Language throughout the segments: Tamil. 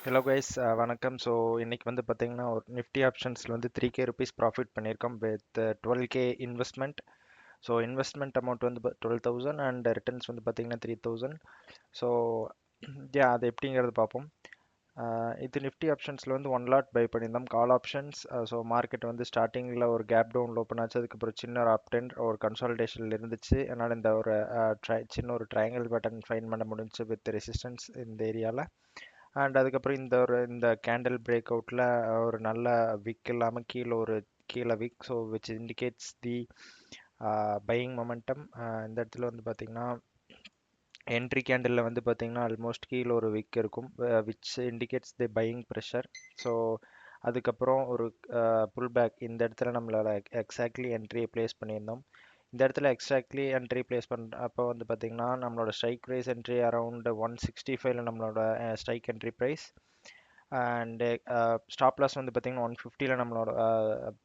ஹலோ கைஸ், வணக்கம். ஸோ இன்னைக்கு வந்து பார்த்தீங்கன்னா ஒரு நிஃப்டி ஆப்ஷன்ஸில் வந்து 3K ருபீஸ் ப்ராஃபிட் பண்ணியிருக்கோம் with 12K investment. So investment amount வந்து 12,000 அண்ட் ரிட்டர்ன்ஸ் வந்து பார்த்தீங்கன்னா 3,000. ஸோ அது எப்படிங்கிறது பார்ப்போம். இது நிஃப்டி ஆப்ஷன்ஸில் வந்து 1 லாட் பை பண்ணியிருந்தோம் கால் ஆப்ஷன்ஸ். ஸோ மார்க்கெட் வந்து ஸ்டார்டிங்கில் ஒரு கேப் டவுன் ஓப்பன் ஆச்சு, அதுக்கப்புறம் சின்ன ஒரு அப்டென்ட் ஒரு கன்சால்டேஷனில் இருந்துச்சு. அதனால் இந்த ஒரு சின்ன ஒரு ட்ரையாங்கிள் பேட்டர்ன் ஃபைன் பண்ண முடிஞ்சு வித் ரெசிஸ்டன்ஸ் இந்த ஏரியாவில். அண்ட் அதுக்கப்புறம் இந்த கேண்டில் பிரேக் அவுட்டில் ஒரு நல்ல விக் இல்லாமல் கீழே wick, so which indicates the buying momentum. இந்த இடத்துல வந்து பார்த்தீங்கன்னா என்ட்ரி கேண்டிலில் வந்து பார்த்தீங்கன்னா ஆல்மோஸ்ட் கீழே ஒரு விக் இருக்கும், which indicates the buying pressure. So அதுக்கப்புறம் ஒரு புல் பேக் இந்த இடத்துல நம்மளால எக்ஸாக்ட்லி என்ட்ரியை ப்ளேஸ் பண்ணியிருந்தோம். இந்த இடத்துல எக்ஸாக்ட்லி என்ட்ரி ப்ளேஸ் பண்ணுற அப்போ வந்து பார்த்தீங்கன்னா நம்மளோட ஸ்ட்ரைக் ப்ரைஸ் என்ட்ரி அரௌண்ட் 165ல நம்மளோட strike entry price. And stop loss வந்து பார்த்தீங்கன்னா 150ல நம்மளோட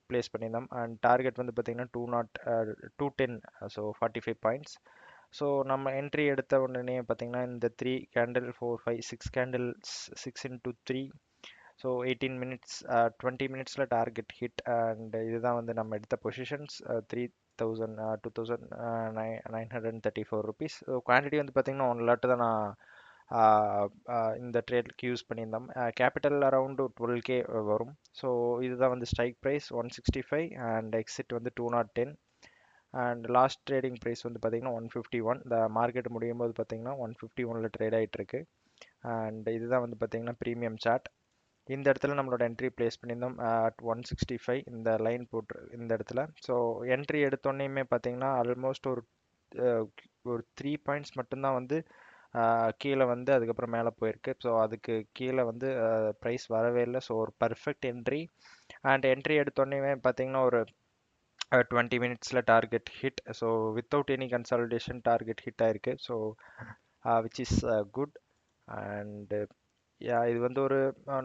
ப்ளேஸ் பண்ணியிருந்தோம். அண்ட் டார்கெட் வந்து பார்த்தீங்கன்னா 210, ஸோ 45 பாயிண்ட்ஸ். ஸோ நம்ம என்ட்ரி எடுத்த உடனே பார்த்தீங்கன்னா இந்த 3 candle 4 5 6 candles, 6 into 3, so 18 minutes, 20 மினிட்ஸில் டார்கெட் ஹிட். அண்ட் இதுதான் வந்து நம்ம எடுத்த பொசிஷன்ஸ் 3,000 2,934 ருபீஸ். ஸோ குவான்டிட்டி வந்து பார்த்தீங்கன்னா 1 லாட் தான் நான் இந்த ட்ரேட்க்கு யூஸ் பண்ணியிருந்தோம். கேபிட்டல் அரவுண்டு 12K வரும். ஸோ இதுதான் வந்து ஸ்ட்ரைக் ப்ரைஸ் 165 அண்ட் எக்ஸிட் வந்து 210. அண்ட் லாஸ்ட் ட்ரேடிங் ப்ரைஸ் வந்து பார்த்தீங்கன்னா 151. இந்த மார்க்கெட் முடியும் போது பார்த்தீங்கன்னா 151ல் ட்ரேட் ஆகிட்டு இருக்கு. அண்ட் இதுதான் வந்து பார்த்தீங்கன்னா ப்ரீமியம் சார்ட். இந்த இடத்துல நம்மளோட என்ட்ரி ப்ளேஸ் பண்ணியிருந்தோம் அட் 165, இந்த லைன் போட்டு இந்த இடத்துல. ஸோ என்ட்ரி எடுத்தோடனேயுமே பார்த்தீங்கன்னா ஆல்மோஸ்ட் அஹ், ஒரு 3 பாயிண்ட்ஸ் மட்டும்தான் வந்து கீழே வந்து அதுக்கப்புறம் மேலே போயிருக்கு. ஸோ அதுக்கு கீழே வந்து ப்ரைஸ் வரவே இல்லை. ஸோ ஒரு பர்ஃபெக்ட் என்ட்ரி. அண்ட் என்ட்ரி எடுத்தோடனே பார்த்தீங்கன்னா ஒரு 20 மினிட்ஸில் target hit. So without any consolidation target hit ஆயிருக்கு. So which is good. And இது வந்து ஒரு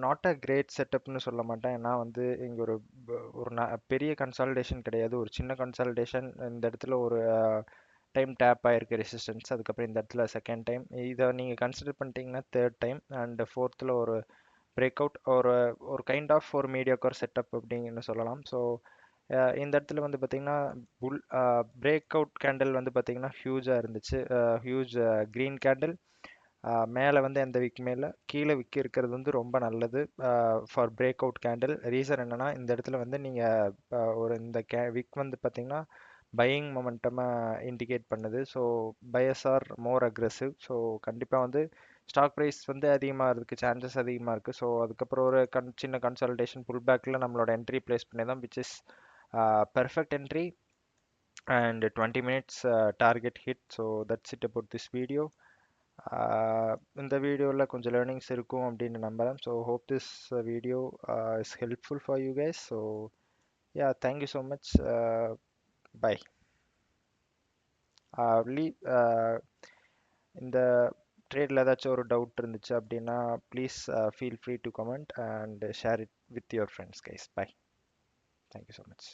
நாட் அ கிரேட் செட்டப்னு சொல்ல மாட்டேன். ஏன்னா வந்து இங்கே பெரிய கன்சாலிடேஷன் கிடையாது, ஒரு சின்ன கன்சாலிடேஷன். இந்த இடத்துல ஒரு டைம் டேப் ஆயிருக்கு ரெசிஸ்டன்ஸ், அதுக்கப்புறம் இந்த இடத்துல செகண்ட் டைம். இதை நீங்கள் கன்சிடர் பண்ணிட்டீங்கன்னா தேர்ட் டைம். அண்ட் ஃபோர்த்தில் ஒரு பிரேக் அவுட், ஒரு ஒரு கைண்ட் ஆஃப் ஒரு மீடியோக்கர் செட்டப் அப்படிங்கன்னு சொல்லலாம். ஸோ இந்த இடத்துல வந்து பார்த்தீங்கன்னா புல் பிரேக் அவுட் கேண்டில் வந்து பார்த்தீங்கன்னா ஹியூஜாக இருந்துச்சு, ஹியூஜ் க்ரீன் கேண்டில். மேலே வந்து எந்த விக் மேலே கீழே விக் இருக்கிறது வந்து ரொம்ப நல்லது for break out candle. Reason என்னன்னா இந்த இடத்துல வந்து நீங்கள் ஒரு இந்த விக் வந்து பார்த்தீங்கன்னா பையிங் மொமெண்டமாக இண்டிகேட் பண்ணுது. So buyers are more aggressive. So கண்டிப்பாக வந்து ஸ்டாக் ப்ரைஸ் வந்து அதிகமாக இருக்குது, சான்சஸ் அதிகமாக இருக்குது. ஸோ அதுக்கப்புறம் ஒரு சின்ன கன்சல்டேஷன் புல் பேக்கில் நம்மளோட என்ட்ரி ப்ளேஸ் பண்ணிதான், which is perfect entry and 20 minutes target hit. So that's it about this video. இந்த வீடியோவில் கொஞ்சம் லேர்னிங்ஸ் இருக்கும் அப்படின்னு நம்புகிறேன். So hope this video is helpful for you guys. So yeah, thank you so much. Bye. இந்த ட்ரேடில் ஏதாச்சும் ஒரு டவுட் இருந்துச்சு அப்படின்னா please feel free to comment and share it with your friends guys. Bye. Thank you so much.